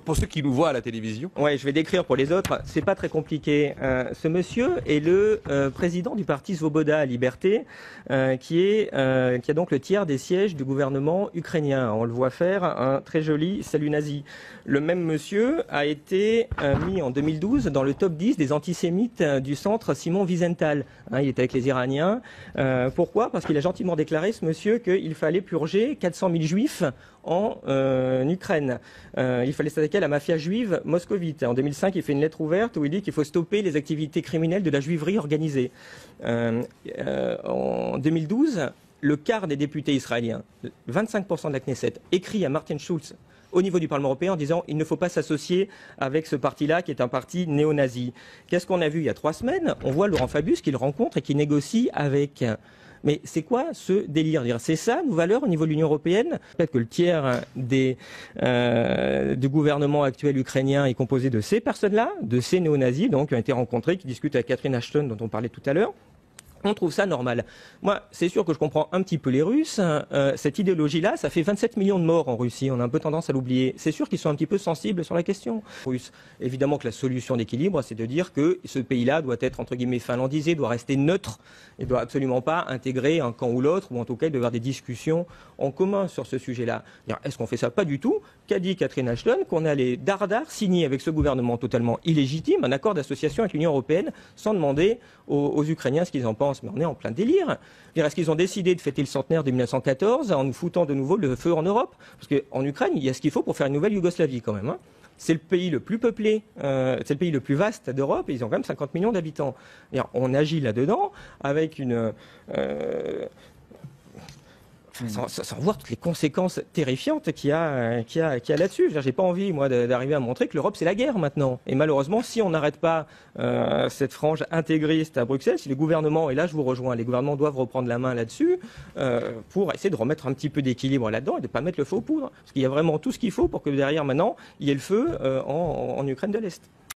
Pour ceux qui nous voient à la télévision. Ouais, je vais décrire pour les autres. C'est pas très compliqué. Ce monsieur est le président du parti Svoboda Liberté, qui a donc le tiers des sièges du gouvernement ukrainien. On le voit faire un très joli salut nazi. Le même monsieur a été mis en 2012 dans le top 10 des antisémites du centre Simon Wiesenthal. Il était avec les Iraniens. Pourquoi ? Parce qu'il a gentiment déclaré, ce monsieur, qu'il fallait purger 400 000 juifs en Ukraine. Il fallait s'attaquer à la mafia juive moscovite. En 2005, il fait une lettre ouverte où il dit qu'il faut stopper les activités criminelles de la juiverie organisée. En 2012, le quart des députés israéliens, 25% de la Knesset, écrit à Martin Schulz au niveau du Parlement européen en disant il ne faut pas s'associer avec ce parti-là qui est un parti néo-nazi. Qu'est-ce qu'on a vu il y a 3 semaines ? On voit Laurent Fabius qui le rencontre et qui négocie avec... Mais c'est quoi ce délire ? C'est ça nos valeurs au niveau de l'Union européenne ? Peut-être que le tiers du gouvernement actuel ukrainien est composé de ces personnes-là, de ces néo-nazis, donc qui ont été rencontrés, qui discutent avec Catherine Ashton, dont on parlait tout à l'heure. On trouve ça normal. Moi, c'est sûr que je comprends un petit peu les Russes. Cette idéologie-là, ça fait 27 millions de morts en Russie. On a un peu tendance à l'oublier. C'est sûr qu'ils sont un petit peu sensibles sur la question russe. Évidemment que la solution d'équilibre, c'est de dire que ce pays-là doit être, entre guillemets, finlandisé, doit rester neutre et doit absolument pas intégrer un camp ou l'autre, ou en tout cas, il doit y avoir des discussions en commun sur ce sujet-là. Est-ce qu'on fait ça ? Pas du tout. Qu'a dit Catherine Ashton ? Qu'on allait dardard signer avec ce gouvernement totalement illégitime un accord d'association avec l'Union européenne sans demander aux Ukrainiens ce qu'ils en pensent. Mais on est en plein délire. Est-ce qu'ils ont décidé de fêter le centenaire de 1914 en nous foutant de nouveau le feu en Europe ? Parce qu'en Ukraine, il y a ce qu'il faut pour faire une nouvelle Yougoslavie quand même. C'est le pays le plus peuplé, c'est le pays le plus vaste d'Europe et ils ont quand même 50 millions d'habitants. On agit là-dedans avec une... sans voir toutes les conséquences terrifiantes qu'il y a là-dessus. J'ai pas envie, moi, d'arriver à montrer que l'Europe, c'est la guerre maintenant. Et malheureusement, si on n'arrête pas cette frange intégriste à Bruxelles, si les gouvernements, et là je vous rejoins, les gouvernements doivent reprendre la main là-dessus pour essayer de remettre un petit peu d'équilibre là-dedans et de ne pas mettre le feu aux poudres. Parce qu'il y a vraiment tout ce qu'il faut pour que derrière, maintenant, il y ait le feu en Ukraine de l'Est.